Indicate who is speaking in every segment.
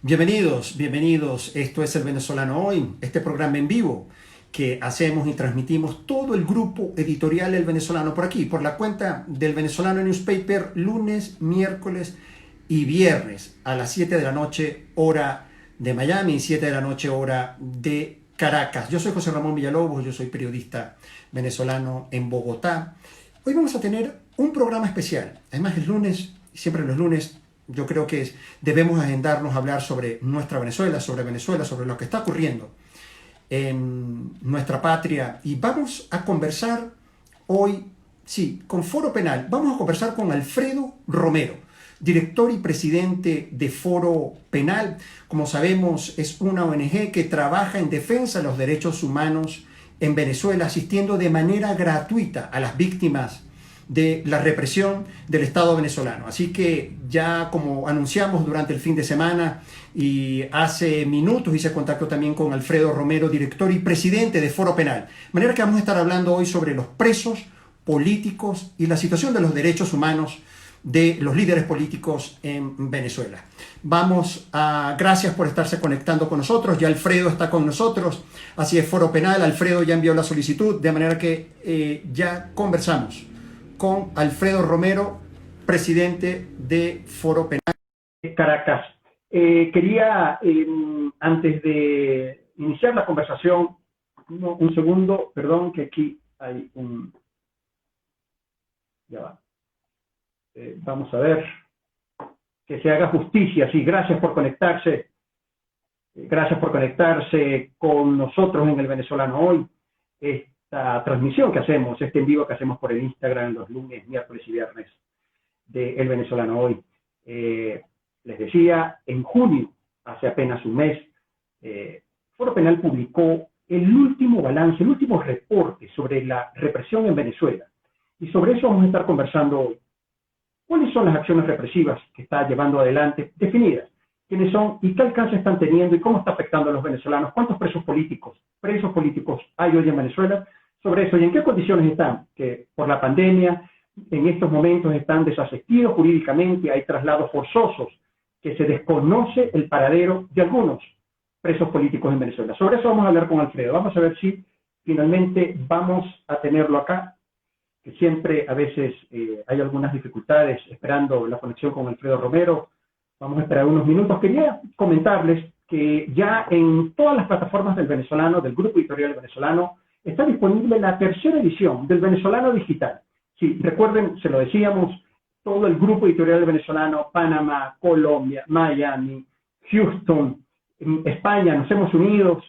Speaker 1: Bienvenidos, bienvenidos. Esto es El Venezolano Hoy, este programa en vivo que hacemos y transmitimos todo el grupo editorial El Venezolano por aquí, por la cuenta del Venezolano Newspaper, lunes, miércoles y viernes a las 7 de la noche, hora de Miami, y 7 de la noche, hora de Caracas. Yo soy José Ramón Villalobos, yo soy periodista venezolano en Bogotá. Hoy vamos a tener un programa especial. Además, el lunes, siempre los lunes, yo creo que debemos agendarnos a hablar sobre nuestra Venezuela, sobre lo que está ocurriendo en nuestra patria. Y vamos a conversar hoy, sí, con Foro Penal. Vamos a conversar con Alfredo Romero, director y presidente de Foro Penal. Como sabemos, es una ONG que trabaja en defensa de los derechos humanos en Venezuela, asistiendo de manera gratuita a las víctimas de la represión del Estado venezolano. Así que ya, como anunciamos durante el fin de semana y hace minutos, hice contacto también con Alfredo Romero, director y presidente de Foro Penal. De manera que vamos a estar hablando hoy sobre los presos políticos y la situación de los derechos humanos de los líderes políticos en Venezuela. Gracias por estarse conectando con nosotros. Ya Alfredo está con nosotros, así es Foro Penal. Alfredo ya envió la solicitud, de manera que ya conversamos con Alfredo Romero, presidente de Foro Penal de Caracas. Antes de iniciar la conversación, un segundo, perdón, que aquí hay un... Ya va. Vamos a ver, que se haga justicia. Sí, gracias por conectarse. Gracias por conectarse con nosotros en El Venezolano Hoy. Esta transmisión que hacemos, este en vivo que hacemos por el Instagram los lunes, miércoles y viernes de El Venezolano Hoy. Les decía, en junio, hace apenas un mes, Foro Penal publicó el último balance, el último reporte sobre la represión en Venezuela. Y sobre eso vamos a estar conversando hoy. ¿Cuáles son las acciones represivas que está llevando adelante, definidas? ¿Quiénes son y qué alcance están teniendo y cómo está afectando a los venezolanos? ¿Cuántos presos políticos hay hoy en Venezuela? Sobre eso, y en qué condiciones están, que por la pandemia en estos momentos están desasistidos jurídicamente, hay traslados forzosos, que se desconoce el paradero de algunos presos políticos en Venezuela. Sobre eso vamos a hablar con Alfredo. Vamos a ver si finalmente vamos a tenerlo acá, que siempre a veces hay algunas dificultades esperando la conexión con Alfredo Romero. Vamos a esperar unos minutos. Quería comentarles que ya en todas las plataformas del Venezolano, del Grupo Editorial Venezolano, está disponible la tercera edición del Venezolano Digital. Sí, recuerden, se lo decíamos, todo el Grupo Editorial Venezolano, Panamá, Colombia, Miami, Houston, España, nos hemos unido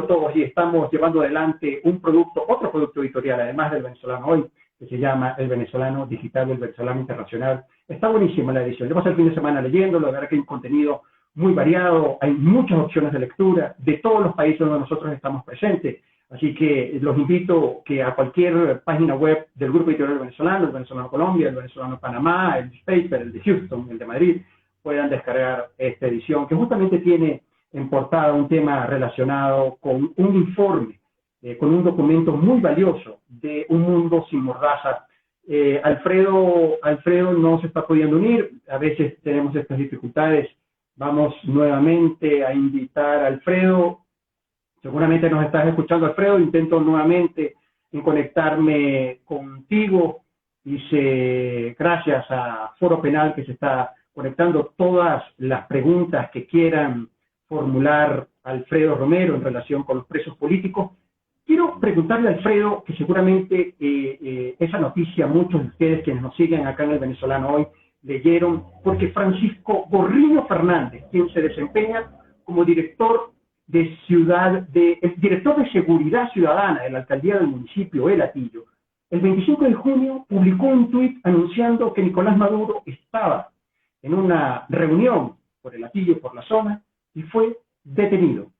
Speaker 1: todos y estamos llevando adelante otro producto editorial, además del Venezolano Hoy, que se llama El Venezolano Digital, el Venezolano Internacional. Está buenísima la edición. Yo pasé el fin de semana leyéndolo, de verdad que hay un contenido muy variado, hay muchas opciones de lectura de todos los países donde nosotros estamos presentes. Así que los invito que a cualquier página web del Grupo Editorial Venezolano, el Venezolano Colombia, el Venezolano Panamá, el Newspaper, el de Houston, el de Madrid, puedan descargar esta edición, que justamente tiene en portada un tema relacionado con un informe, con un documento muy valioso de Un Mundo Sin Mordaza. Alfredo no se está pudiendo unir, a veces tenemos estas dificultades. Vamos nuevamente a invitar a Alfredo. Seguramente nos estás escuchando, Alfredo. Intento nuevamente en conectarme contigo. Gracias a Foro Penal que se está conectando. Todas las preguntas que quieran formular Alfredo Romero en relación con los presos políticos. Quiero preguntarle a Alfredo, que seguramente esa noticia muchos de ustedes quienes nos siguen acá en El Venezolano Hoy leyeron, porque Francisco Gorriño Fernández, quien se desempeña como director de Seguridad Ciudadana de la alcaldía del municipio El Hatillo, el 25 de junio publicó un tuit anunciando que Nicolás Maduro estaba en una reunión por El Hatillo, por la zona, y fue detenido.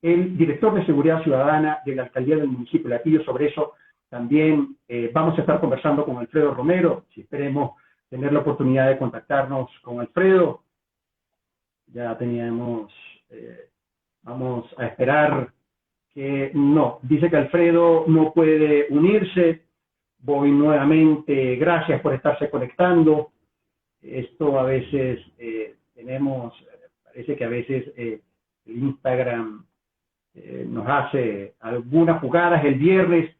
Speaker 1: El director de Seguridad Ciudadana de la alcaldía del municipio de El Hatillo. Sobre eso también vamos a estar conversando con Alfredo Romero, si esperemos tener la oportunidad de contactarnos con Alfredo. Ya teníamos, vamos a esperar que no, dice que Alfredo no puede unirse. Voy nuevamente, gracias por estarse conectando. Esto a veces tenemos Parece que a veces el Instagram nos hace algunas jugadas. El viernes,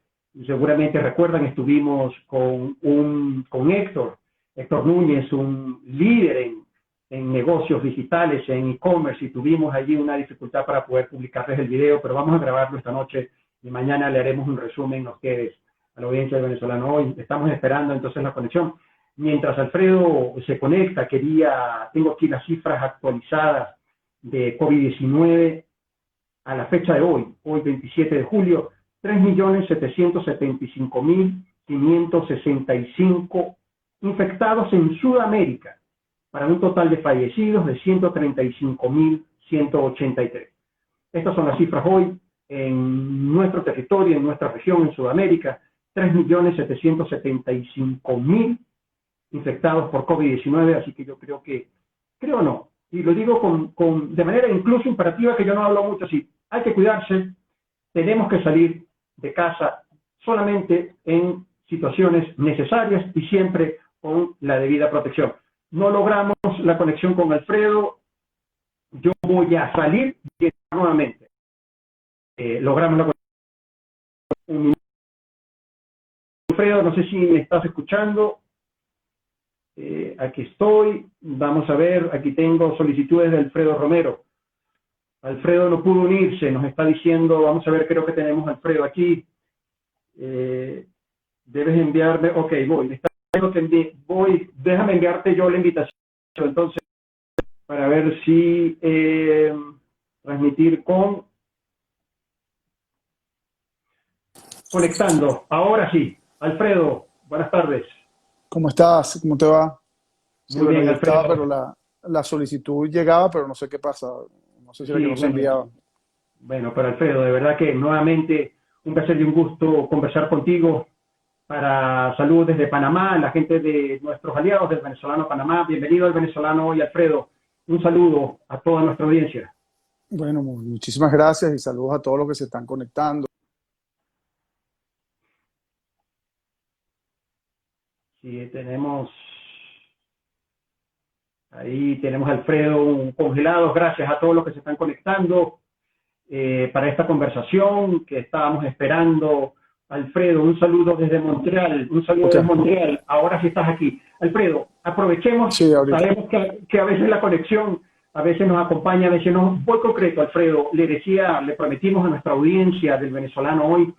Speaker 1: seguramente recuerdan, estuvimos con Héctor Núñez, un líder en negocios digitales, en e-commerce, y tuvimos allí una dificultad para poder publicarles el video, pero vamos a grabarlo esta noche y mañana le haremos un resumen a ustedes, a la audiencia de Venezolano Hoy. Estamos esperando entonces la conexión. Mientras Alfredo se conecta, tengo aquí las cifras actualizadas de COVID-19 a la fecha de hoy 27 de julio, 3.775.565 infectados en Sudamérica, para un total de fallecidos de 135.183. Estas son las cifras hoy en nuestro territorio, en nuestra región, en Sudamérica: 3.775.000 infectados por COVID-19, así que yo creo no, y lo digo de manera incluso imperativa, que yo no hablo mucho así, hay que cuidarse, tenemos que salir de casa solamente en situaciones necesarias y siempre con la debida protección. No logramos la conexión con Alfredo, yo voy a salir nuevamente. Logramos la conexión. Alfredo, no sé si me estás escuchando. Aquí estoy, vamos a ver, aquí tengo solicitudes de Alfredo Romero. Alfredo no pudo unirse, nos está diciendo, vamos a ver, creo que tenemos a Alfredo aquí. Debes enviarme, ok, voy, me está diciendo que déjame enviarte yo la invitación, entonces, para ver si transmitir conectando. Ahora sí, Alfredo, buenas tardes.
Speaker 2: ¿Cómo estás? ¿Cómo te va? Sí,
Speaker 1: Muy
Speaker 2: bueno,
Speaker 1: bien,
Speaker 2: ya estaba,
Speaker 1: Alfredo.
Speaker 2: pero la solicitud llegaba, pero no sé qué pasa. No sé si era
Speaker 1: Sí,
Speaker 2: que no se enviaba.
Speaker 1: bueno, pero Alfredo, de verdad que nuevamente un placer y un gusto conversar contigo. Para saludos desde Panamá, la gente de nuestros aliados del Venezolano Panamá. Bienvenido al Venezolano Hoy, Alfredo. Un saludo a toda nuestra audiencia.
Speaker 2: Bueno, muchísimas gracias y saludos a todos los que se están conectando.
Speaker 1: Sí, ahí tenemos a Alfredo congelados. Gracias a todos los que se están conectando para esta conversación que estábamos esperando. Alfredo, un saludo desde Montreal,
Speaker 2: Ok,
Speaker 1: ahora sí estás aquí. Alfredo, aprovechemos,
Speaker 2: sí, ahorita.
Speaker 1: sabemos que a veces la conexión, a veces nos acompaña, a veces no. Muy concreto, Alfredo, le prometimos a nuestra audiencia del Venezolano Hoy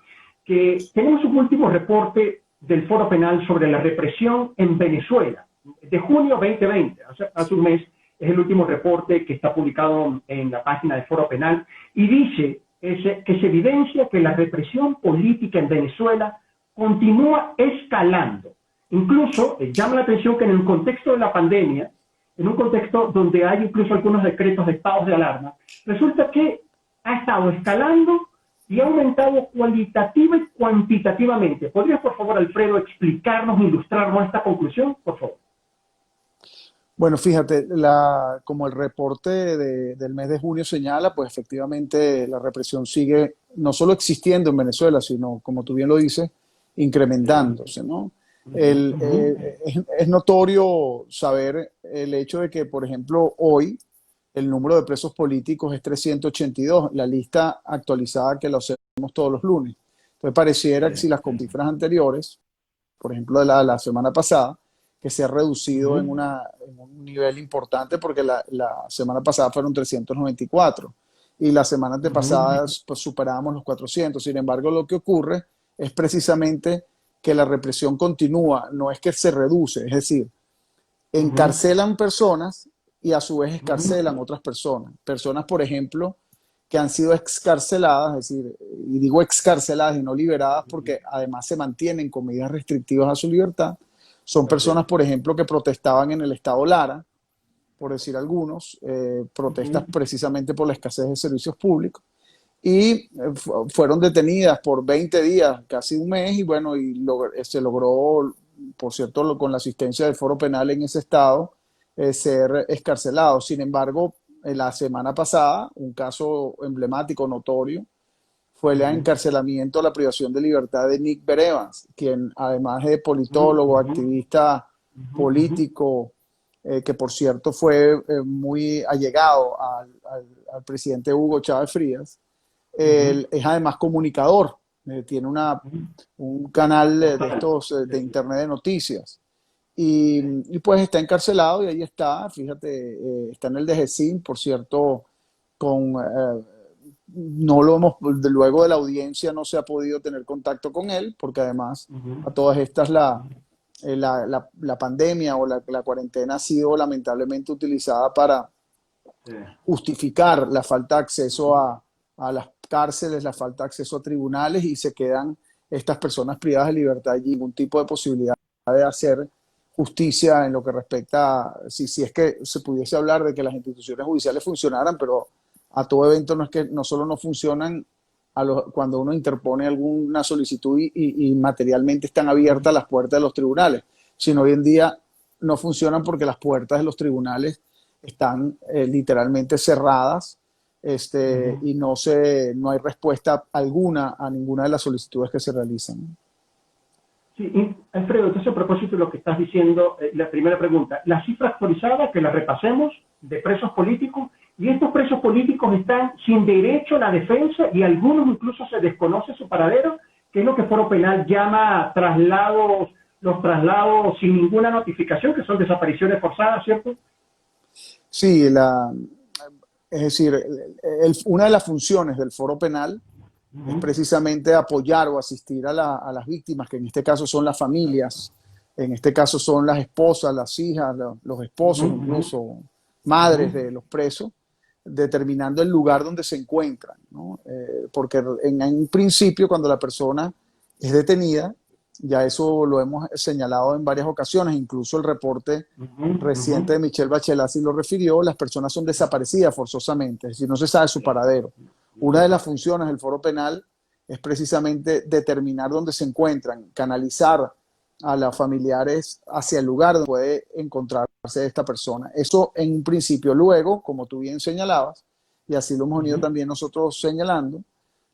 Speaker 1: que tenemos un último reporte del Foro Penal sobre la represión en Venezuela, de junio 2020, hace un mes. Es el último reporte que está publicado en la página de Foro Penal y dice que se evidencia que la represión política en Venezuela continúa escalando. Incluso llama la atención que en el contexto de la pandemia, en un contexto donde hay incluso algunos decretos de estados de alarma, resulta que ha estado escalando y ha aumentado cualitativa y cuantitativamente. ¿Podrías, por favor, Alfredo, explicarnos, ilustrarnos esta conclusión, por favor?
Speaker 2: Bueno, fíjate, como el reporte del mes de junio señala, pues efectivamente la represión sigue no solo existiendo en Venezuela, sino, como tú bien lo dices, incrementándose, ¿no? Es notorio saber el hecho de que, por ejemplo, hoy el número de presos políticos es 382, la lista actualizada que lo hacemos todos los lunes. Entonces pareciera que si las cifras anteriores, por ejemplo de la semana pasada, que se ha reducido en un nivel importante, porque la semana pasada fueron 394 y la semana antepasada pues, superábamos los 400. Sin embargo, lo que ocurre es precisamente que la represión continúa, no es que se reduce, es decir, encarcelan personas y a su vez excarcelan otras personas. Personas, por ejemplo, que han sido excarceladas, es decir, y digo excarceladas y no liberadas porque además se mantienen con medidas restrictivas a su libertad. Son personas, por ejemplo, que protestaban en el estado Lara, por decir algunos, protestas precisamente por la escasez de servicios públicos, y fueron detenidas por 20 días, casi un mes, y bueno, se logró, por cierto, con la asistencia del Foro Penal en ese estado, ser escarcelados. Sin embargo, la semana pasada, un caso emblemático, notorio, fue el encarcelamiento, la privación de libertad de Nick Berevans, quien además de politólogo, activista político que por cierto fue muy allegado al presidente Hugo Chávez Frías. Él es además comunicador, tiene un canal de estos de internet de noticias. Y pues está encarcelado y ahí está, fíjate, está en el DGCIN, por cierto, no lo hemos, luego de la audiencia no se ha podido tener contacto con él, porque además a todas estas la pandemia o la cuarentena ha sido lamentablemente utilizada para justificar la falta de acceso a las cárceles, la falta de acceso a tribunales, y se quedan estas personas privadas de libertad y ningún tipo de posibilidad de hacer justicia en lo que respecta si es que se pudiese hablar de que las instituciones judiciales funcionaran, pero a todo evento no es que no solo no funcionan cuando uno interpone alguna solicitud y materialmente están abiertas las puertas de los tribunales, sino hoy en día no funcionan porque las puertas de los tribunales están literalmente cerradas, y no hay respuesta alguna a ninguna de las solicitudes que se realizan.
Speaker 1: Sí, Alfredo, entonces a propósito de lo que estás diciendo, la primera pregunta, la cifra actualizada, que la repasemos, de presos políticos, y estos presos políticos están sin derecho a la defensa y algunos incluso se desconoce su paradero, que es lo que Foro Penal llama traslados, los traslados sin ninguna notificación, que son desapariciones forzadas, ¿cierto?
Speaker 2: Sí, es decir, una de las funciones del Foro Penal es precisamente apoyar o asistir a las víctimas, que en este caso son las familias, en este caso son las esposas, las hijas, los esposos, incluso madres de los presos, determinando el lugar donde se encuentran, ¿no? Porque en un principio, cuando la persona es detenida, ya eso lo hemos señalado en varias ocasiones, incluso el reporte reciente de Michelle Bachelet así lo refirió, las personas son desaparecidas forzosamente, es decir, no se sabe su paradero. Una de las funciones del Foro Penal es precisamente determinar dónde se encuentran, canalizar a los familiares hacia el lugar donde puede encontrarse esta persona. Eso en un principio. Luego, como tú bien señalabas, y así lo hemos venido también nosotros señalando,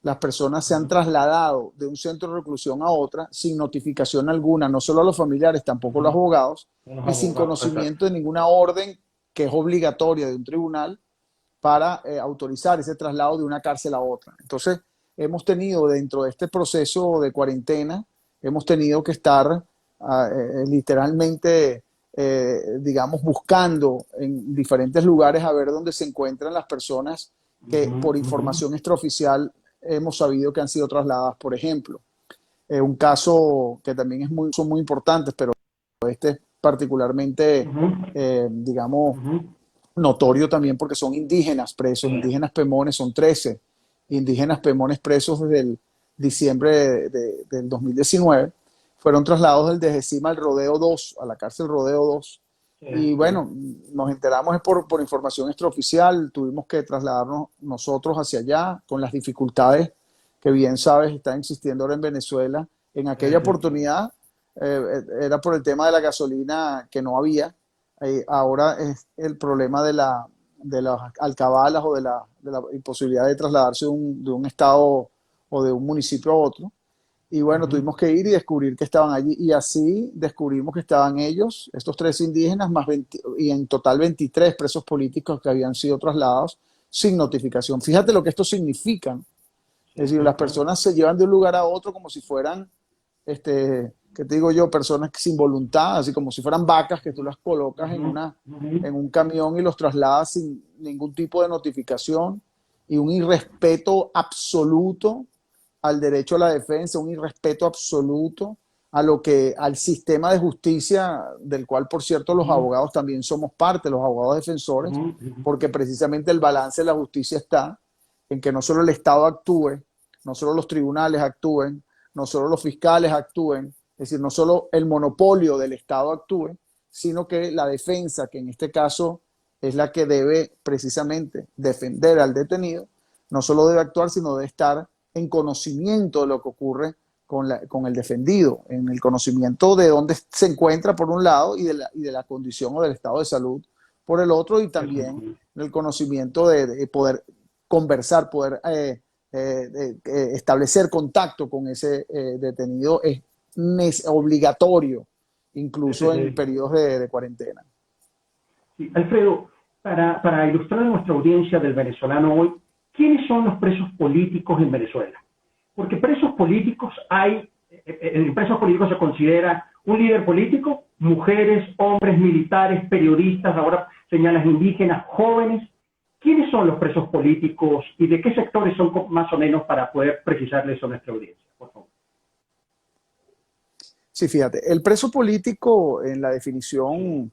Speaker 2: las personas se han trasladado de un centro de reclusión a otra sin notificación alguna, no solo a los familiares, tampoco a los abogados, y sin conocimiento de ninguna orden que es obligatoria de un tribunal para autorizar ese traslado de una cárcel a otra. Entonces, hemos tenido dentro de este proceso de cuarentena, hemos tenido que estar literalmente, digamos, buscando en diferentes lugares a ver dónde se encuentran las personas que por información extraoficial hemos sabido que han sido trasladadas. Por ejemplo, un caso que también son muy importantes, pero este es particularmente, digamos, notorio también porque son indígenas presos, indígenas pemones, son 13 indígenas pemones presos desde el diciembre del 2019, fueron trasladados del DGCIM al Rodeo 2, a la cárcel Rodeo 2. Y bueno, nos enteramos por información extraoficial, tuvimos que trasladarnos nosotros hacia allá con las dificultades que bien sabes están existiendo ahora en Venezuela. En aquella oportunidad era por el tema de la gasolina que no había. Ahora es el problema de las alcabalas o de la imposibilidad de trasladarse de un estado o de un municipio a otro. Y bueno, tuvimos que ir y descubrir que estaban allí. Y así descubrimos que estaban ellos, estos 3 indígenas, y en total 23 presos políticos que habían sido trasladados sin notificación. Fíjate lo que esto significa. Es decir, las personas se llevan de un lugar a otro como si fueran, ¿qué te digo yo? Personas sin voluntad, así como si fueran vacas que tú las colocas en un camión y los trasladas sin ningún tipo de notificación, y un irrespeto absoluto al derecho a la defensa, un irrespeto absoluto al sistema de justicia, del cual, por cierto, los abogados también somos parte, los abogados defensores, porque precisamente el balance de la justicia está en que no solo el Estado actúe, no solo los tribunales actúen, no solo los fiscales actúen, es decir, no solo el monopolio del Estado actúe, sino que la defensa, que en este caso es la que debe precisamente defender al detenido, no solo debe actuar, sino debe estar en conocimiento de lo que ocurre con el defendido, en el conocimiento de dónde se encuentra por un lado y de la condición o del estado de salud por el otro, y también en el conocimiento de poder conversar, poder establecer contacto con ese detenido es obligatorio, incluso en periodos de cuarentena.
Speaker 1: Sí, Alfredo, para ilustrar a nuestra audiencia del venezolano hoy, ¿quiénes son los presos políticos en Venezuela? Porque presos políticos en presos políticos se considera un líder político, mujeres, hombres, militares, periodistas, ahora señalas indígenas, jóvenes. ¿Quiénes son los presos políticos y de qué sectores son más o menos para poder precisarle eso a nuestra audiencia? Por favor.
Speaker 2: Sí, fíjate, el preso político en la definición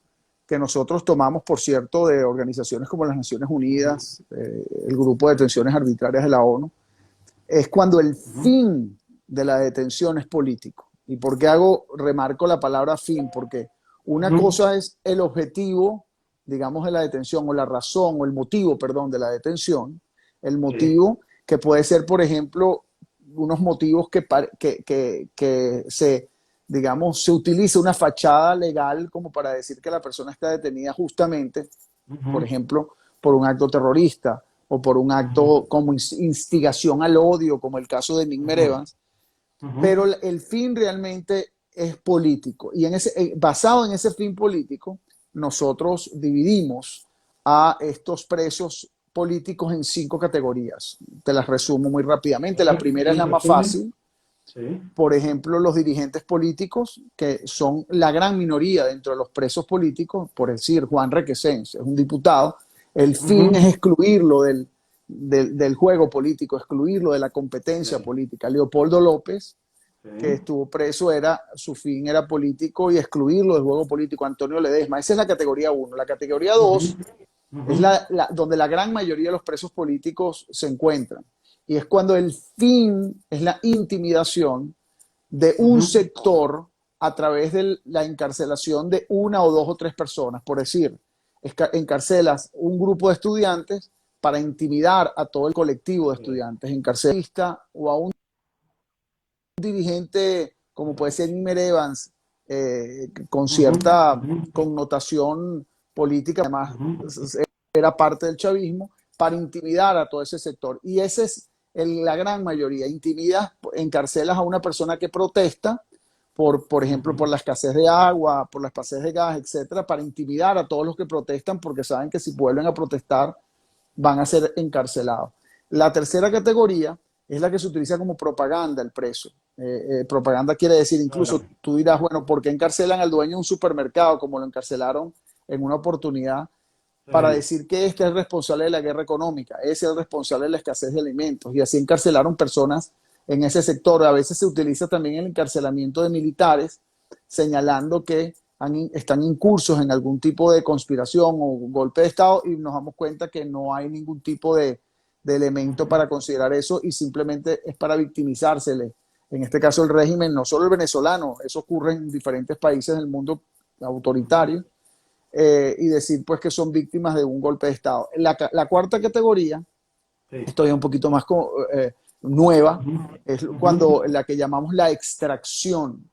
Speaker 2: que nosotros tomamos, por cierto, de organizaciones como las Naciones Unidas, el Grupo de Detenciones Arbitrarias de la ONU, es cuando el fin de la detención es político. ¿Y por qué remarco la palabra fin? Porque una cosa es el objetivo, digamos, de la detención, o la razón, o el motivo, perdón, de la detención. El motivo que puede ser, por ejemplo, unos motivos que digamos, se utiliza una fachada legal como para decir que la persona está detenida justamente, por ejemplo, por un acto terrorista o por un acto como instigación al odio, como el caso de Nick Evans, pero el fin realmente es político. Y basado en ese fin político, nosotros dividimos a estos presos políticos en 5 categorías. Te las resumo muy rápidamente. La primera es la más fácil. Sí. Por ejemplo, los dirigentes políticos, que son la gran minoría dentro de los presos políticos, por decir, Juan Requesens es un diputado, el fin es excluirlo del juego político, excluirlo de la competencia política. Leopoldo López, que estuvo preso, su fin era político y excluirlo del juego político. Antonio Ledesma, esa es la categoría 1. La categoría 2 es donde la gran mayoría de los presos políticos se encuentran. Y es cuando el fin es la intimidación de un sector a través de la encarcelación de 1 o 2 o 3 personas. Por decir, encarcelas un grupo de estudiantes para intimidar a todo el colectivo de estudiantes. Encarcelista o a un dirigente, como puede ser Nick Evans, con cierta connotación política, además era parte del chavismo, para intimidar a todo ese sector. Y ese es la gran mayoría. Intimidas, encarcelas a una persona que protesta, por ejemplo, por la escasez de agua, por la escasez de gas, etcétera, para intimidar a todos los que protestan, porque saben que si vuelven a protestar van a ser encarcelados. La tercera categoría es la que se utiliza como propaganda, el preso. Propaganda quiere decir, incluso tú dirás, bueno, ¿por qué encarcelan al dueño de un supermercado como lo encarcelaron en una oportunidad? Para decir que este es el responsable de la guerra económica, ese es el responsable de la escasez de alimentos, y así encarcelaron personas en ese sector. A veces se utiliza también el encarcelamiento de militares, señalando que están incursos en algún tipo de conspiración o golpe de Estado, y nos damos cuenta que no hay ningún tipo de elemento para considerar eso, y simplemente es para victimizársele. En este caso el régimen, no solo el venezolano, eso ocurre en diferentes países del mundo autoritario, y decir pues que son víctimas de un golpe de Estado. La cuarta categoría, esto es un poquito más nueva, es cuando la que llamamos la extracción,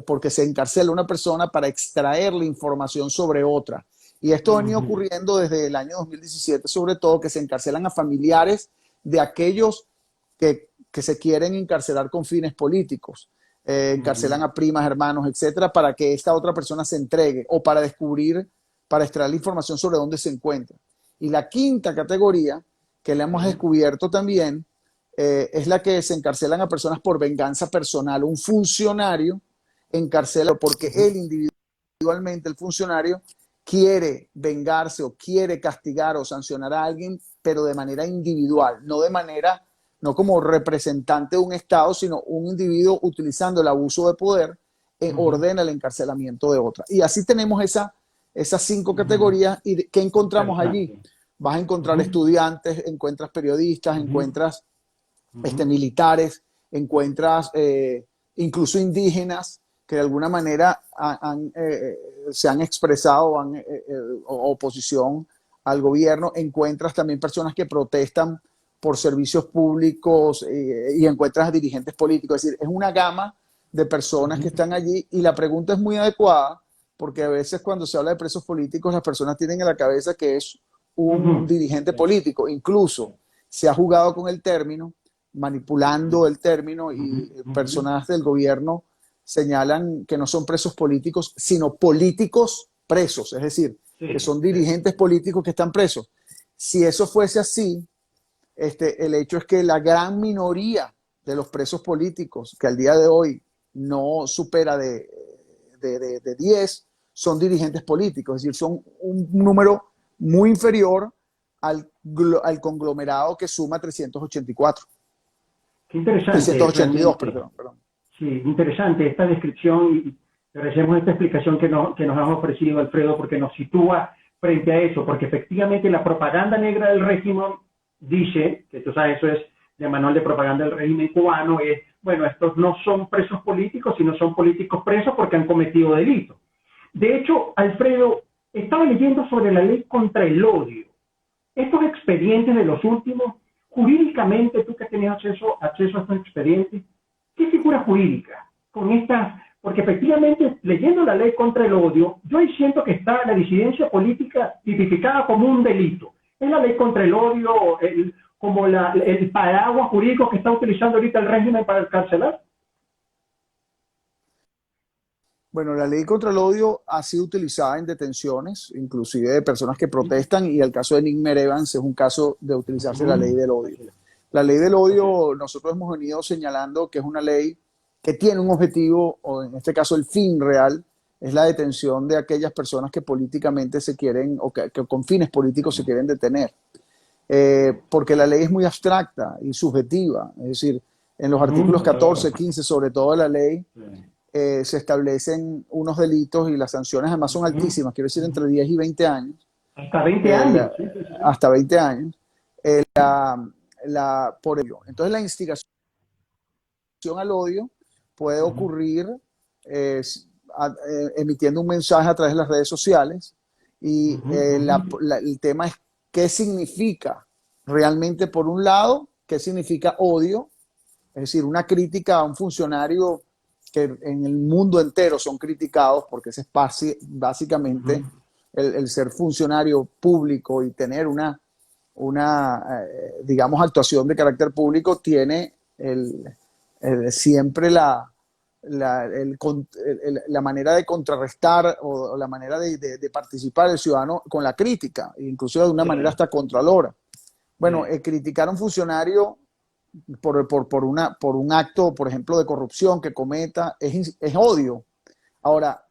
Speaker 2: porque se encarcela una persona para extraer la información sobre otra. Y esto ha venido ocurriendo desde el año 2017, sobre todo, que se encarcelan a familiares de aquellos que se quieren encarcelar con fines políticos. Encarcelan a primas, hermanos, etcétera, para que esta otra persona se entregue o para extraer la información sobre dónde se encuentra. Y la quinta categoría, que le hemos descubierto también, es la que se encarcelan a personas por venganza personal. Un funcionario encarcela porque él individualmente, el funcionario, quiere vengarse o quiere castigar o sancionar a alguien, pero de manera individual, no como representante de un Estado, sino un individuo utilizando el abuso de poder, ordena el encarcelamiento de otra. Y así tenemos esas 5 categorías. ¿Y qué encontramos allí? Vas a encontrar estudiantes, encuentras periodistas, encuentras militares, encuentras incluso indígenas que de alguna manera se han expresado oposición al gobierno. Encuentras también personas que protestan por servicios públicos, y encuentras dirigentes políticos. Es decir, es una gama de personas que están allí, y la pregunta es muy adecuada, porque a veces cuando se habla de presos políticos las personas tienen en la cabeza que es un dirigente político. Incluso se ha jugado con el término, manipulando el término, y personas del gobierno señalan que no son presos políticos, sino políticos presos. Es decir, que
Speaker 1: Sí,
Speaker 2: son
Speaker 1: sí.
Speaker 2: dirigentes políticos que están presos. Si eso fuese así, el hecho es que la gran minoría de los presos políticos, que al día de hoy no supera de 10, son dirigentes políticos, es decir, son un número muy inferior al conglomerado que suma 384,
Speaker 1: Qué interesante
Speaker 2: 382,
Speaker 1: realmente.
Speaker 2: perdón, perdón.
Speaker 1: Sí, interesante esta descripción y agradecemos esta explicación que nos has ofrecido, Alfredo, porque nos sitúa frente a eso, porque efectivamente la propaganda negra del régimen dice, que tú sabes, eso es de manual de propaganda del régimen cubano, es, bueno, estos no son presos políticos, sino son políticos presos porque han cometido delitos. De hecho, Alfredo, estaba leyendo sobre la ley contra el odio. Estos expedientes de los últimos, jurídicamente, tú que has tenido acceso a estos expedientes, ¿qué figura jurídica con estas? Porque efectivamente, leyendo la ley contra el odio, yo ahí siento que está la disidencia política tipificada como un delito. Es la ley contra el odio, como el paraguas jurídico que está utilizando ahorita el régimen para encarcelar.
Speaker 2: Bueno, la ley contra el odio ha sido utilizada en detenciones, inclusive de personas que protestan, y el caso de Nick Evans es un caso de utilizarse la ley del odio. La ley del
Speaker 1: Okay.
Speaker 2: odio, nosotros hemos venido señalando que es una ley que tiene un objetivo, o en este caso el fin real, es la detención de aquellas personas que políticamente se quieren, o que con fines políticos se quieren detener. Porque la ley es muy abstracta y subjetiva, es decir, en los artículos 14, 15, sobre todo de la ley, se establecen unos delitos y las sanciones además son altísimas, quiero decir entre 10 y 20 años,
Speaker 1: Hasta 20
Speaker 2: el,
Speaker 1: años. Sí, sí, sí, sí.
Speaker 2: hasta 20 años, por ello. Entonces la instigación al odio puede ocurrir eh, emitiendo un mensaje a través de las redes sociales y el tema es qué significa realmente, por un lado, qué significa odio, es decir, una crítica a un funcionario que en el mundo entero son criticados porque ese es básicamente el ser funcionario público y tener digamos, actuación de carácter público tiene siempre la manera de contrarrestar o la manera de participar del ciudadano con la crítica, incluso de una manera
Speaker 1: Sí,
Speaker 2: hasta controladora. Bueno,
Speaker 1: sí.
Speaker 2: criticar a un funcionario por un acto, por ejemplo, de corrupción que cometa, es odio. Ahora,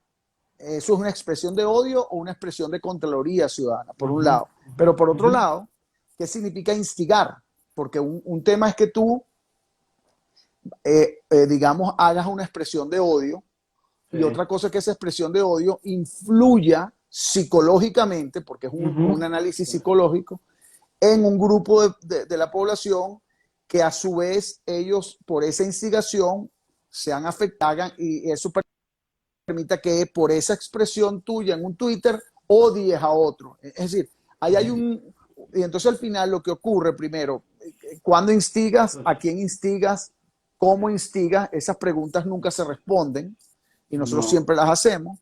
Speaker 2: eso es una expresión de odio o una expresión de contraloría ciudadana, por un lado. Pero por otro lado, ¿qué significa instigar? Porque un tema es que tú, digamos, hagas una expresión de odio y
Speaker 1: Sí.
Speaker 2: otra cosa es que esa expresión de odio influya psicológicamente, porque es un análisis psicológico, en un grupo de la población que a su vez ellos por esa instigación sean afectados y eso permita que por esa expresión tuya en un Twitter odies a otro. Es decir, ahí hay un... Y entonces al final lo que ocurre primero, cuando instigas, a quién instigas, cómo instigas, esas preguntas nunca se responden y nosotros
Speaker 1: No.
Speaker 2: siempre las hacemos,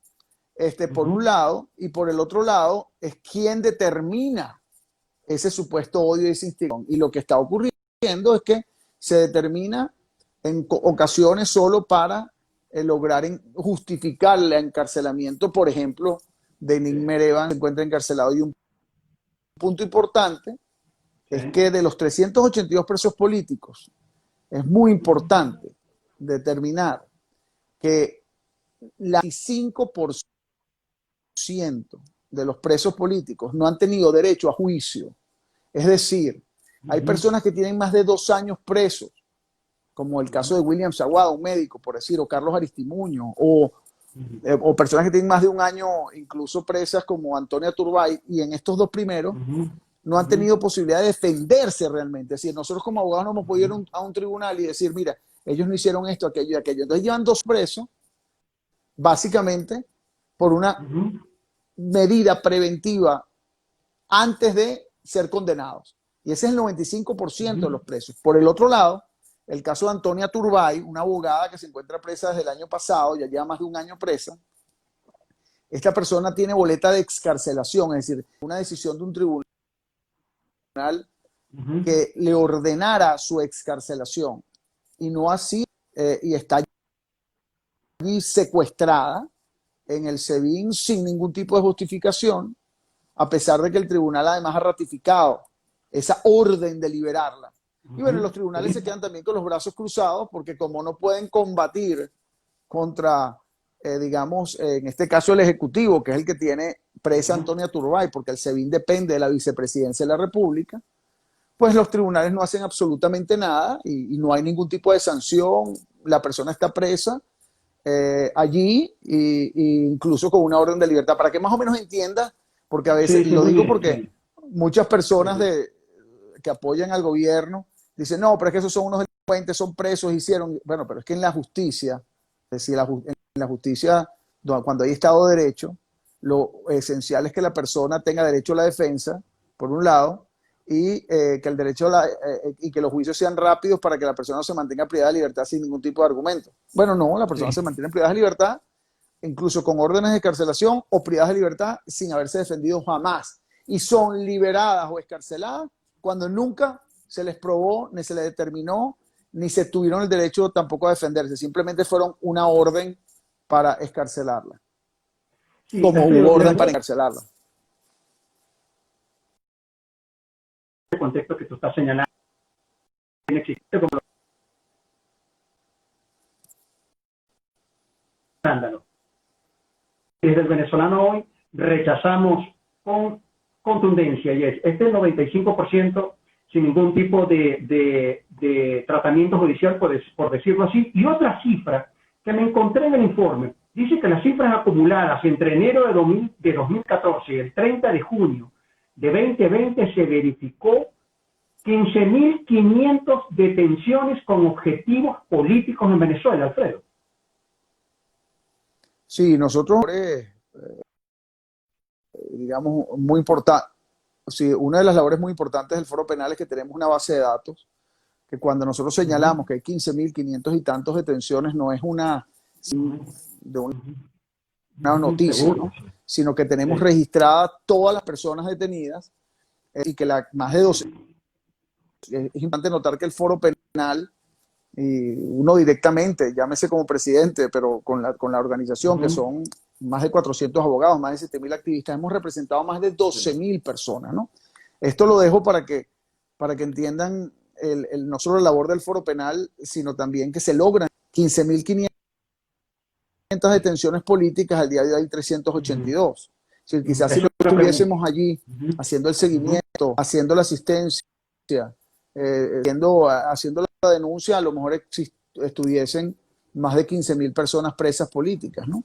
Speaker 2: por un lado, y por el otro lado es quién determina ese supuesto odio y esa instigación. Y lo que está ocurriendo es que se determina en ocasiones solo para lograr justificar el encarcelamiento, por ejemplo, de Nick
Speaker 1: Sí.
Speaker 2: Evans, se encuentra encarcelado. Y un punto importante es
Speaker 1: Sí.
Speaker 2: que de los 382 presos políticos, es muy importante determinar que el 25% de los presos políticos no han tenido derecho a juicio. Es decir, hay personas que tienen más de 2 años presos, como el caso de William Zaguada, un médico, por decir, o Carlos Aristimuño, o personas que tienen más de un año incluso presas como Antonia Turbay, y en estos dos primeros no han tenido posibilidad de defenderse realmente. Es decir, nosotros como abogados no hemos podido ir a un tribunal y decir, mira, ellos no hicieron esto, aquello y aquello. Entonces llevan dos presos, básicamente, por una medida preventiva antes de ser condenados. Y ese es el 95% de los presos. Por el otro lado, el caso de Antonia Turbay, una abogada que se encuentra presa desde el año pasado, ya lleva más de un año presa. Esta persona tiene boleta de excarcelación, es decir, una decisión de un tribunal que le ordenara su excarcelación y no así, y está allí secuestrada en el SEBIN sin ningún tipo de justificación a pesar de que el tribunal además ha ratificado esa orden de liberarla. Y bueno, los tribunales se quedan también con los brazos cruzados porque como no pueden combatir contra, digamos, en este caso el Ejecutivo, que es el que tiene presa a Antonia Turbay, porque el SEBIN depende de la vicepresidencia de la República, pues los tribunales no hacen absolutamente nada y no hay ningún tipo de sanción. La persona está presa allí y incluso con una orden de libertad. Para que más o menos entienda, porque a veces,
Speaker 1: Sí,
Speaker 2: y lo
Speaker 1: muy
Speaker 2: digo
Speaker 1: bien,
Speaker 2: porque
Speaker 1: sí.
Speaker 2: muchas personas que apoyan al gobierno dicen, no, pero es que esos son unos delincuentes, son presos, hicieron. Bueno, pero es que en la justicia, es decir, en la justicia, cuando hay Estado de Derecho, lo esencial es que la persona tenga derecho a la defensa, por un lado, y que el derecho y que los juicios sean rápidos para que la persona no se mantenga privada de libertad sin ningún tipo de argumento. Bueno, no, la persona se
Speaker 1: Sí.
Speaker 2: mantiene privada de libertad, incluso con órdenes de excarcelación o privadas de libertad sin haberse defendido jamás. Y son liberadas o excarceladas cuando nunca se les probó, ni se les determinó, ni se tuvieron el derecho tampoco a defenderse. Simplemente fueron una orden para excarcelarla,
Speaker 1: Sí,
Speaker 2: como hubo
Speaker 1: Alfredo, de
Speaker 2: orden para
Speaker 1: acuerdo
Speaker 2: encarcelarla.
Speaker 1: al contexto que tú estás señalando, existe como escándalo. Desde el venezolano hoy rechazamos con contundencia y es este 95% sin ningún tipo de tratamiento judicial, por decirlo así. Y otra cifra que me encontré en el informe, dice que las cifras acumuladas entre enero de 2014 y el 30 de junio de 2020 se verificó 15.500 detenciones con objetivos políticos en Venezuela, Alfredo.
Speaker 2: Sí, nosotros, digamos, muy importante. Sí, una de las labores muy importantes del Foro Penal es que tenemos una base de datos que cuando nosotros señalamos que hay 15.500 y tantos detenciones no es de una noticia,
Speaker 1: Seguro.
Speaker 2: ¿no? Sino que tenemos
Speaker 1: Sí.
Speaker 2: registradas todas las personas detenidas y que más de 12. Es importante notar que el Foro Penal, y uno directamente, llámese como presidente, pero con la organización, que son más de 400 abogados, más de 7.000 activistas, hemos representado más de 12.000 personas, ¿no? Esto lo dejo para que entiendan no solo la labor del Foro Penal, sino también que se logran 15.500 detenciones políticas, al día de hoy 382. Si quizás si
Speaker 1: Eso
Speaker 2: no
Speaker 1: es una pregunta.
Speaker 2: estuviésemos allí haciendo el seguimiento, haciendo la asistencia, haciendo la denuncia, a lo mejor estuviesen más de 15.000 personas presas políticas, ¿no?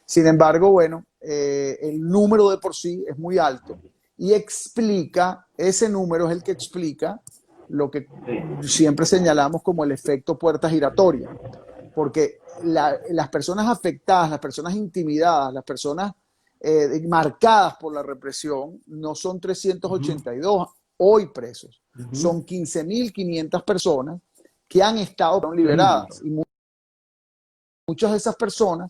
Speaker 2: Sin embargo, bueno, el número de por sí es muy alto y ese número es el que explica lo que siempre señalamos como el efecto puerta giratoria, porque las personas afectadas, las personas intimidadas, las personas marcadas por la represión, no son 382 hoy presos, son 15.500 personas que han estado liberadas y muchas de esas personas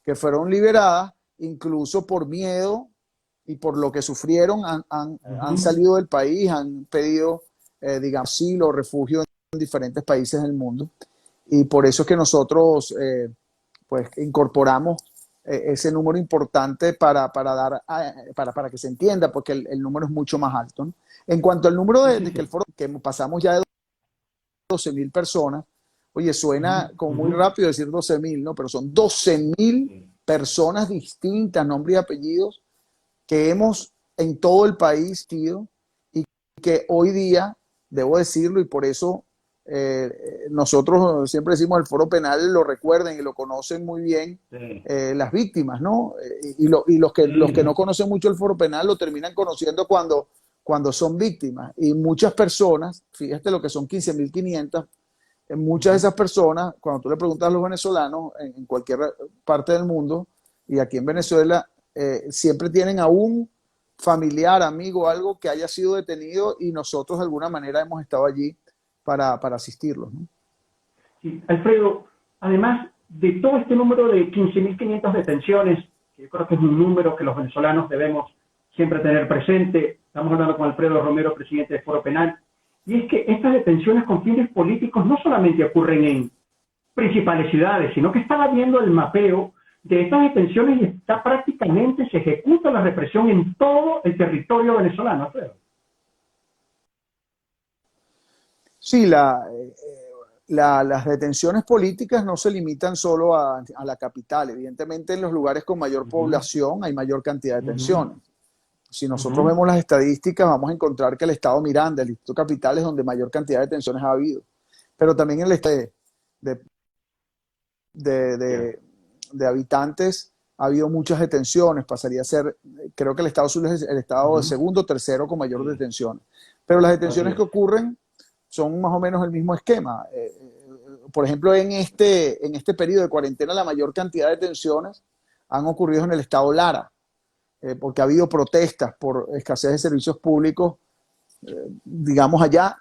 Speaker 2: que fueron liberadas, incluso por miedo y por lo que sufrieron, han salido del país, han pedido, digamos, asilo, refugio en diferentes países del mundo. Y por eso es que nosotros pues incorporamos ese número importante para que se entienda, porque el número es mucho más alto, ¿no? En cuanto al número de que el foro, que pasamos ya de 12.000 personas, oye, suena como muy rápido decir 12.000, ¿no? Pero son 12.000 personas distintas, nombres y apellidos, que hemos en todo el país, tío, y que hoy día, debo decirlo, y por eso nosotros siempre decimos el Foro Penal lo recuerden y lo conocen muy bien las víctimas, ¿no? Y los que no conocen mucho el Foro Penal lo terminan conociendo cuando son víctimas. Y muchas personas, fíjate lo que son 15.500, muchas de esas personas, cuando tú le preguntas a los venezolanos en cualquier parte del mundo, y aquí en Venezuela, siempre tienen a un familiar, amigo, algo que haya sido detenido y nosotros de alguna manera hemos estado allí para asistirlos, ¿no?
Speaker 1: Sí, Alfredo, además de todo este número de 15.500 detenciones, que yo creo que es un número que los venezolanos debemos siempre tener presente, estamos hablando con Alfredo Romero, presidente del Foro Penal, y es que estas detenciones con fines políticos no solamente ocurren en principales ciudades, sino que están habiendo el mapeo de estas detenciones está prácticamente, se ejecuta la represión en todo el territorio venezolano, Alfredo.
Speaker 2: Sí, las detenciones políticas no se limitan solo a la capital. Evidentemente, en los lugares con mayor población hay mayor cantidad de detenciones. Si nosotros vemos las estadísticas, vamos a encontrar que el estado Miranda, el distrito capital, es donde mayor cantidad de detenciones ha habido. Pero también en el estado de habitantes ha habido muchas detenciones. Pasaría a ser, creo que el estado Zulia es el estado de segundo o tercero con mayor detención. Pero las detenciones que ocurren son más o menos el mismo esquema. Por ejemplo, en este periodo de cuarentena, la mayor cantidad de detenciones han ocurrido en el estado Lara, porque ha habido protestas por escasez de servicios públicos, digamos allá,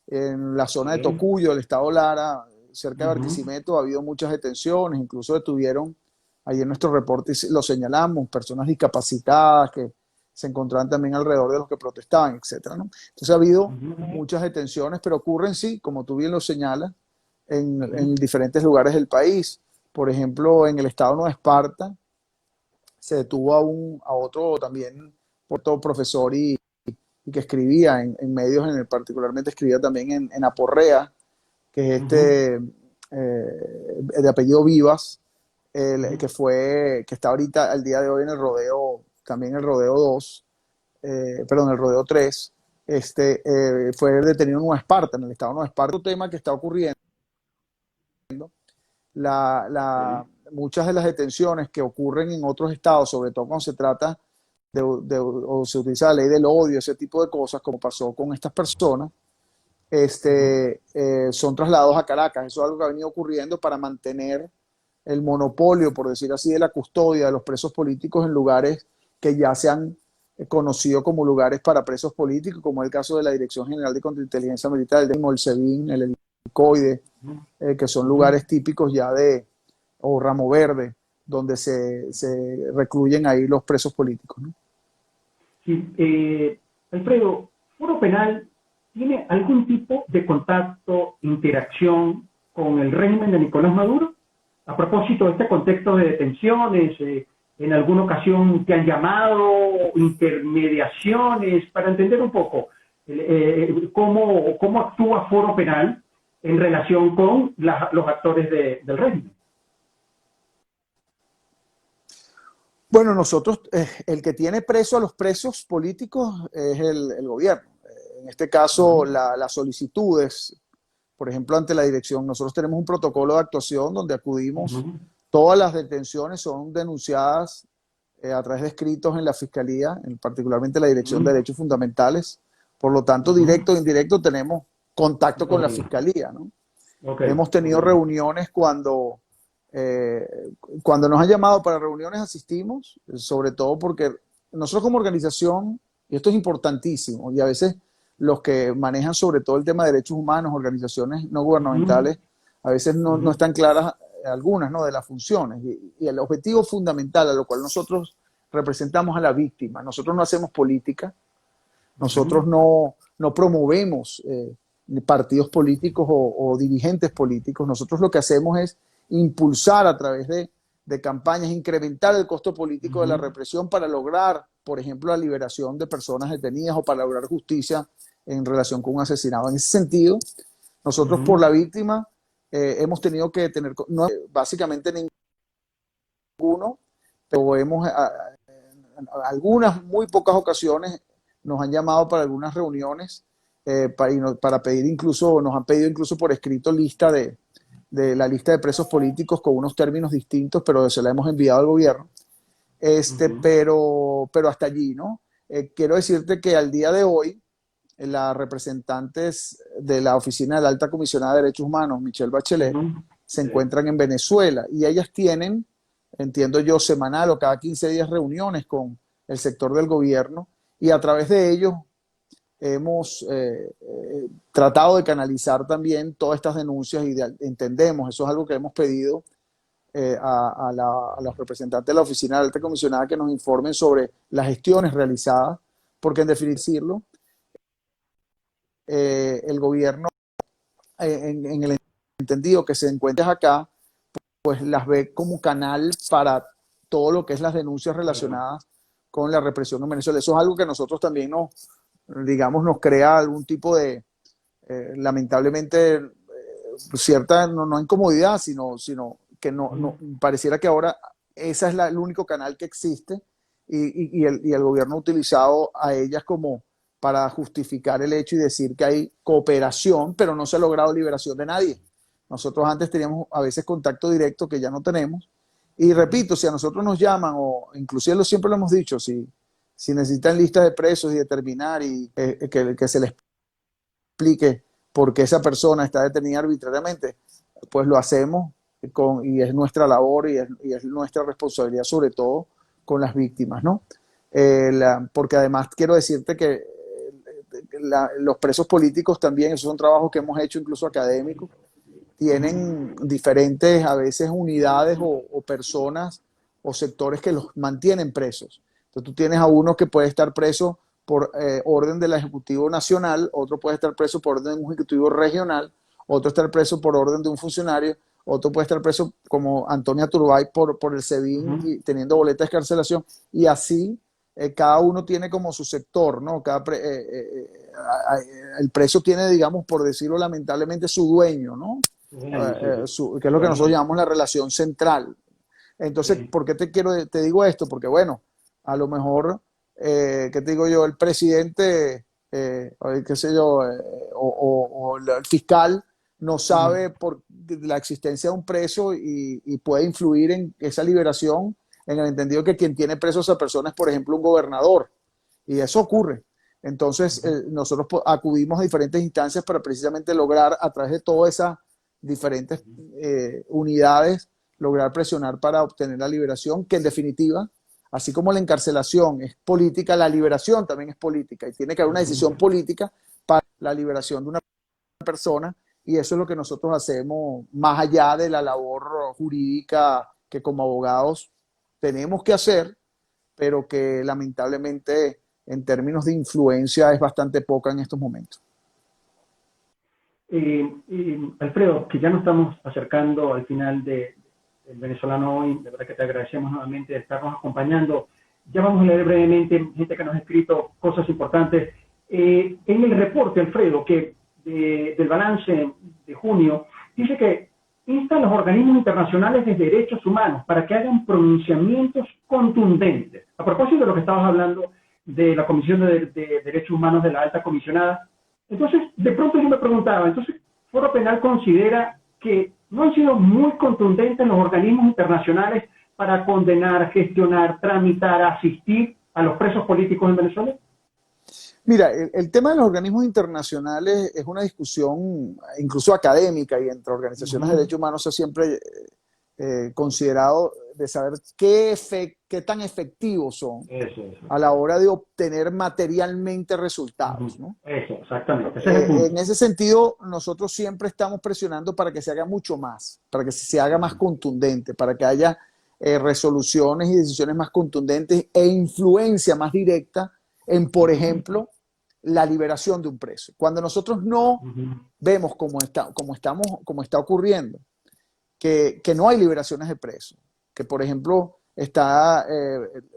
Speaker 2: en la zona de Tocuyo, el estado Lara, cerca de Barquisimeto, ha habido muchas detenciones, incluso detuvieron, ahí en nuestro reporte lo señalamos, personas discapacitadas que se encontraban también alrededor de los que protestaban, etcétera, ¿no? Entonces ha habido muchas detenciones, pero ocurren, sí, como tú bien lo señalas, en diferentes lugares del país. Por ejemplo, en el estado de Nueva Esparta se detuvo a otro también, otro profesor y que escribía en medios, particularmente escribía también en Aporrea, que es de apellido Vivas, que está ahorita, al día de hoy, en el rodeo, también el rodeo 2, perdón, el rodeo 3, fue detenido en Nueva Esparta, en el estado de Nueva Esparta. Un tema que está ocurriendo, muchas de las detenciones que ocurren en otros estados, sobre todo cuando se trata o se utiliza la ley del odio, ese tipo de cosas, como pasó con estas personas, son trasladados a Caracas. Eso es algo que ha venido ocurriendo para mantener el monopolio, por decir así, de la custodia de los presos políticos en lugares que ya se han conocido como lugares para presos políticos, como es el caso de la Dirección General de Contrainteligencia Militar, el SEBIN, el Helicoide, que son lugares típicos ya o Ramo Verde, donde se recluyen ahí los presos políticos, ¿no?
Speaker 1: Sí, Alfredo, Foro Penal tiene algún tipo de contacto, interacción con el régimen de Nicolás Maduro. A propósito de este contexto de detenciones, en alguna ocasión te han llamado, intermediaciones, para entender un poco cómo actúa Foro Penal en relación con los actores del régimen.
Speaker 2: Bueno, nosotros, el que tiene preso a los presos políticos es el gobierno. En este caso, las solicitudes, por ejemplo, ante la dirección, nosotros tenemos un protocolo de actuación donde acudimos, todas las detenciones son denunciadas a través de escritos en la Fiscalía, particularmente la Dirección de Derechos Fundamentales. Por lo tanto, directo e indirecto tenemos contacto con la Fiscalía, ¿no? Hemos tenido reuniones cuando nos han llamado para reuniones, asistimos, sobre todo porque nosotros como organización, y esto es importantísimo, y a veces los que manejan sobre todo el tema de derechos humanos, organizaciones no gubernamentales, a veces no están claras algunas, ¿no?, de las funciones. Y el objetivo fundamental a lo cual nosotros representamos a la víctima, nosotros no hacemos política, nosotros no promovemos partidos políticos o dirigentes políticos, nosotros lo que hacemos es impulsar a través de campañas, incrementar el costo político de la represión para lograr, por ejemplo, la liberación de personas detenidas o para lograr justicia en relación con un asesinado. En ese sentido, nosotros por la víctima hemos tenido que tener, no básicamente ninguno, pero algunas muy pocas ocasiones nos han llamado para algunas reuniones para pedir incluso, nos han pedido incluso por escrito de la lista de presos políticos con unos términos distintos, pero se la hemos enviado al gobierno. Pero hasta allí, ¿no? Quiero decirte que al día de hoy, las representantes de la Oficina de la Alta Comisionada de Derechos Humanos, Michelle Bachelet, se encuentran en Venezuela y ellas tienen, entiendo yo, semanal o cada 15 días reuniones con el sector del gobierno y a través de ellos hemos tratado de canalizar también todas estas denuncias y entendemos, eso es algo que hemos pedido a los representantes de la Oficina de la Alta Comisionada que nos informen sobre las gestiones realizadas, porque en definitiva el gobierno, en el entendido que se encuentra acá, pues las ve como canal para todo lo que es las denuncias relacionadas con la represión en Venezuela. Eso es algo que nosotros también nos crea algún tipo de, lamentablemente, cierta, no incomodidad, sino que no pareciera que ahora ese es el único canal que existe y el gobierno ha utilizado a ellas como para justificar el hecho y decir que hay cooperación, pero no se ha logrado liberación de nadie. Nosotros antes teníamos a veces contacto directo que ya no tenemos. Y repito, si a nosotros nos llaman, o inclusive siempre lo hemos dicho, si necesitan listas de presos y determinar y que se les explique por qué esa persona está detenida arbitrariamente, pues lo hacemos y es nuestra labor y es nuestra responsabilidad, sobre todo con las víctimas, ¿no? Porque además quiero decirte que los presos políticos también, esos son trabajos que hemos hecho incluso académicos, tienen diferentes a veces unidades o personas o sectores que los mantienen presos. Entonces tú tienes a uno que puede estar preso por orden del Ejecutivo Nacional, otro puede estar preso por orden de un Ejecutivo Regional, otro estar preso por orden de un funcionario, otro puede estar preso como Antonia Turbay por el SEBIN y teniendo boleta de escarcelación, y así cada uno tiene como su sector, ¿no? El preso tiene, digamos, por decirlo lamentablemente, su dueño, ¿no? Que es lo que nosotros llamamos la relación central. Entonces, ¿por qué te digo esto? Porque, bueno, a lo mejor, ¿qué te digo yo? El presidente, qué sé yo, o el fiscal no sabe por la existencia de un preso y puede influir en esa liberación, en el entendido que quien tiene preso a esa persona es, por ejemplo, un gobernador. Y eso ocurre. Entonces, nosotros acudimos a diferentes instancias para precisamente lograr, a través de todas esas diferentes unidades, lograr presionar para obtener la liberación, que en definitiva, así como la encarcelación es política, la liberación también es política y tiene que haber una decisión política para la liberación de una persona, y eso es lo que nosotros hacemos más allá de la labor jurídica que como abogados tenemos que hacer, pero que lamentablemente en términos de influencia es bastante poca en estos momentos.
Speaker 1: Alfredo, que ya nos estamos acercando al final del Venezolano Hoy, de verdad que te agradecemos nuevamente de estarnos acompañando. Ya vamos a leer brevemente gente que nos ha escrito cosas importantes. En el reporte, Alfredo, del balance de junio, dice que insta a los organismos internacionales de derechos humanos para que hagan pronunciamientos contundentes. A propósito de lo que estabas hablando de la Comisión de Derechos Humanos de la Alta Comisionada, entonces, de pronto yo me preguntaba, entonces, Foro Penal considera que no han sido muy contundentes los organismos internacionales para condenar, gestionar, tramitar, asistir a los presos políticos en Venezuela.
Speaker 2: Mira, el tema de los organismos internacionales es una discusión incluso académica, y entre organizaciones de derechos humanos se ha siempre considerado de saber qué tan efectivos son a la hora de obtener materialmente resultados, ¿no?
Speaker 1: Eso, exactamente.
Speaker 2: En ese sentido, nosotros siempre estamos presionando para que se haga mucho más, para que se haga más contundente, para que haya resoluciones y decisiones más contundentes e influencia más directa en, por ejemplo, la liberación de un preso. Cuando nosotros no vemos como está ocurriendo, que no hay liberaciones de presos, que por ejemplo está,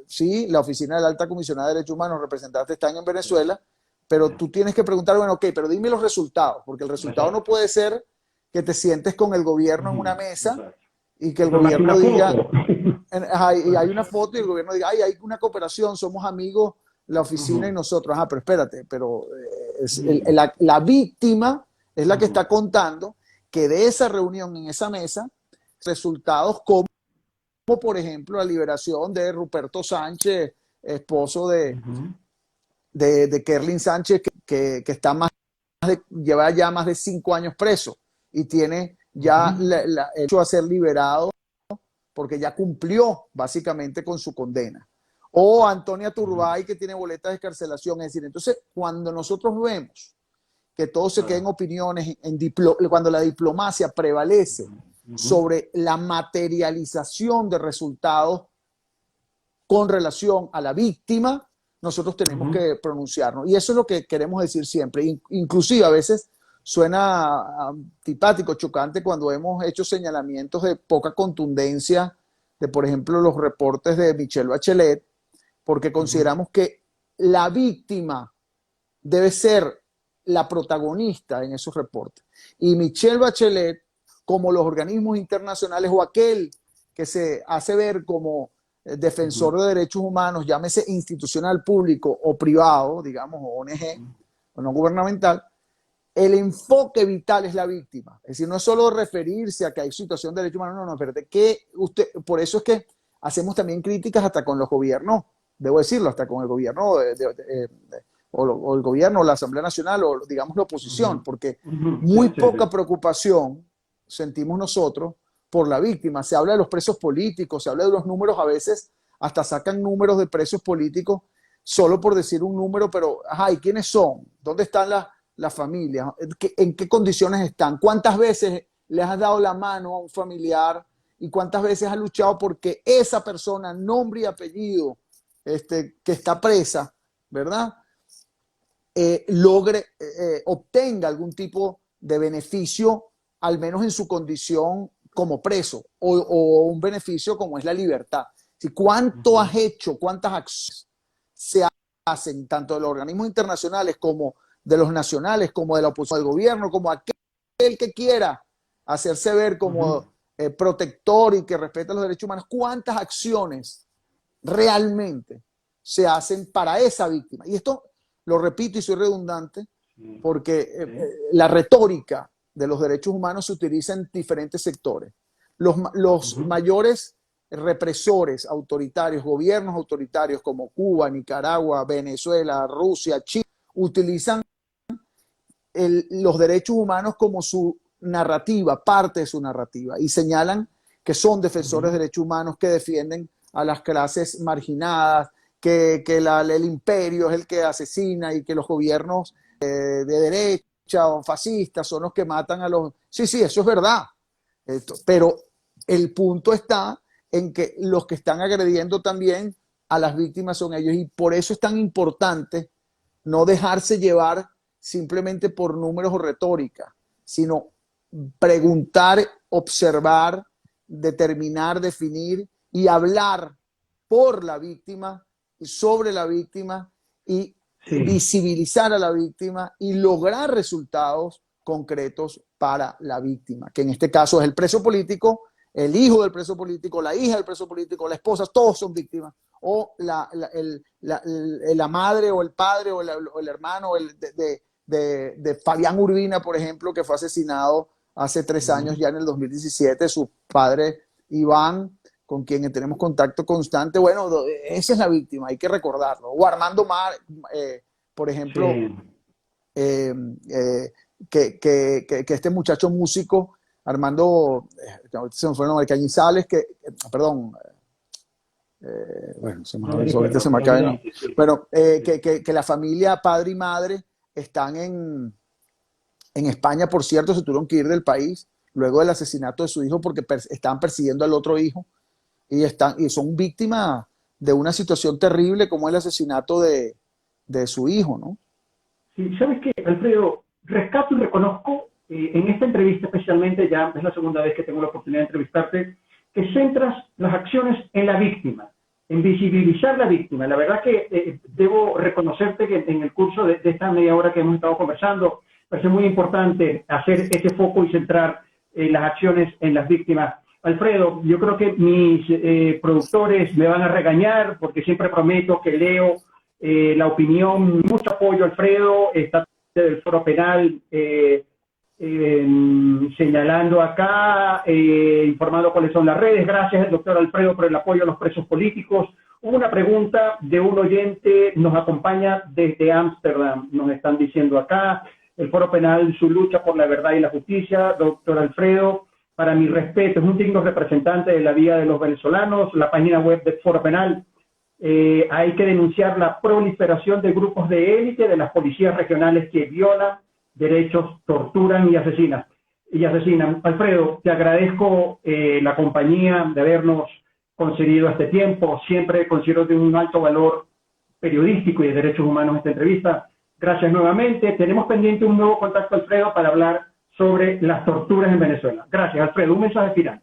Speaker 2: sí, la oficina de la Alta Comisionada de Derechos Humanos, representantes están en Venezuela, pero tú tienes que preguntar, bueno, ok, pero dime los resultados, porque el resultado no puede ser que te sientes con el gobierno en una mesa y que el gobierno diga, y hay una foto y el gobierno diga, hay una cooperación, somos amigos, la oficina y nosotros. Pero espérate, pero la víctima es la que está contando que de esa reunión en esa mesa, resultados como por ejemplo la liberación de Ruperto Sánchez, esposo de Kerlin Sánchez, que está lleva ya más de 5 años preso y tiene ya el hecho a ser liberado porque ya cumplió básicamente con su condena. O Antonia Turbay, que tiene boletas de escarcelación. Es decir, entonces, cuando nosotros vemos que todo se queda en opiniones, cuando la diplomacia prevalece sobre la materialización de resultados con relación a la víctima, nosotros tenemos que pronunciarnos. Y eso es lo que queremos decir siempre. Inclusive a veces suena antipático, chocante cuando hemos hecho señalamientos de poca contundencia de, por ejemplo, los reportes de Michelle Bachelet, porque consideramos que la víctima debe ser la protagonista en esos reportes. Y Michelle Bachelet, como los organismos internacionales o aquel que se hace ver como defensor de derechos humanos, llámese institucional, público o privado, digamos, o ONG, o no gubernamental, el enfoque vital es la víctima. Es decir, no es solo referirse a que hay situación de derechos humanos, no, espérate, que usted, por eso es que hacemos también críticas hasta con los gobiernos, debo decirlo, hasta con el gobierno o el gobierno, o la Asamblea Nacional, o digamos la oposición, porque muy poca preocupación sentimos nosotros por la víctima. Se habla de los presos políticos, se habla de los números, a veces hasta sacan números de presos políticos solo por decir un número, pero, ajá, ¿y quiénes son? ¿Dónde están las familias? ¿En qué condiciones están? ¿Cuántas veces les has dado la mano a un familiar y cuántas veces has luchado porque esa persona, nombre y apellido, que está presa, ¿verdad? Obtenga algún tipo de beneficio, al menos en su condición como preso, o un beneficio como es la libertad? Si ¿cuánto has hecho? ¿Cuántas acciones se hacen tanto de los organismos internacionales como de los nacionales, como de la oposición del gobierno, como aquel que quiera hacerse ver como protector y que respeta los derechos humanos? ¿Cuántas acciones realmente se hacen para esa víctima? Y esto lo repito y soy redundante, porque la retórica de los derechos humanos se utiliza en diferentes sectores. Los mayores represores autoritarios, gobiernos autoritarios como Cuba, Nicaragua, Venezuela, Rusia, Chile, utilizan los derechos humanos como su narrativa, parte de su narrativa, y señalan que son defensores de derechos humanos, que defienden a las clases marginadas, que el imperio es el que asesina y que los gobiernos de derecha o fascistas son los que matan a los... Sí, eso es verdad. Pero el punto está en que los que están agrediendo también a las víctimas son ellos, y por eso es tan importante no dejarse llevar simplemente por números o retórica, sino preguntar, observar, determinar, definir y hablar por la víctima, sobre la víctima, y visibilizar a la víctima y lograr resultados concretos para la víctima, que en este caso es el preso político, el hijo del preso político, la hija del preso político, la esposa, todos son víctimas, o la madre o el padre o el hermano de Fabián Urbina, por ejemplo, que fue asesinado hace 3 años, ya en el 2017, su padre Iván, con quien tenemos contacto constante. Bueno, esa es la víctima, hay que recordarlo. O Armando Mar, por ejemplo, que este muchacho músico, Armando, se me fue el nombre, Cañizales, perdón, bueno, ahorita se me acaba, ¿no? Pero que la familia, padre y madre, están en España, por cierto, se tuvieron que ir del país luego del asesinato de su hijo porque estaban persiguiendo al otro hijo, y son víctimas de una situación terrible como el asesinato de su hijo, ¿no?
Speaker 1: Sí, ¿sabes qué, Alfredo? Rescato y reconozco en esta entrevista especialmente, ya es la segunda vez que tengo la oportunidad de entrevistarte, que centras las acciones en la víctima, en visibilizar la víctima. La verdad que debo reconocerte que en el curso de esta media hora que hemos estado conversando, parece muy importante hacer ese foco y centrar las acciones en las víctimas. Alfredo, yo creo que mis productores me van a regañar porque siempre prometo que leo la opinión. Mucho apoyo, Alfredo, está del Foro Penal señalando acá, informando cuáles son las redes. Gracias, doctor Alfredo, por el apoyo a los presos políticos. Hubo una pregunta de un oyente, nos acompaña desde Ámsterdam, nos están diciendo acá, el Foro Penal, su lucha por la verdad y la justicia. Doctor Alfredo, para mi respeto, es un digno representante de la vida de los venezolanos. La página web del Foro Penal, hay que denunciar la proliferación de grupos de élite de las policías regionales que violan derechos, torturan y asesinan. Alfredo, te agradezco la compañía de habernos concedido este tiempo. Siempre considero de un alto valor periodístico y de derechos humanos esta entrevista. Gracias nuevamente. Tenemos pendiente un nuevo contacto, Alfredo, para hablar sobre las torturas en Venezuela. Gracias, Alfredo. Un mensaje final.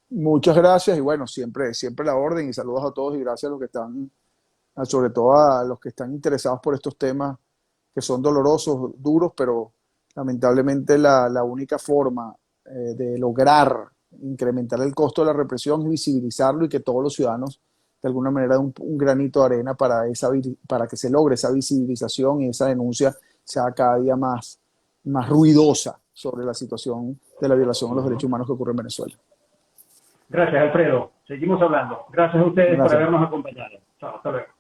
Speaker 2: Muchas gracias y bueno, siempre, siempre la orden y saludos a todos y gracias a los que están, sobre todo a los que están interesados por estos temas que son dolorosos, duros, pero lamentablemente la única forma de lograr incrementar el costo de la represión es visibilizarlo y que todos los ciudadanos de alguna manera un granito de arena para que se logre esa visibilización y esa denuncia sea cada día más ruidosa sobre la situación de la violación a los derechos humanos que ocurre en Venezuela.
Speaker 1: Gracias, Alfredo. Seguimos hablando. Gracias a ustedes por
Speaker 2: Gracias.
Speaker 1: habernos acompañado. Chao, hasta luego.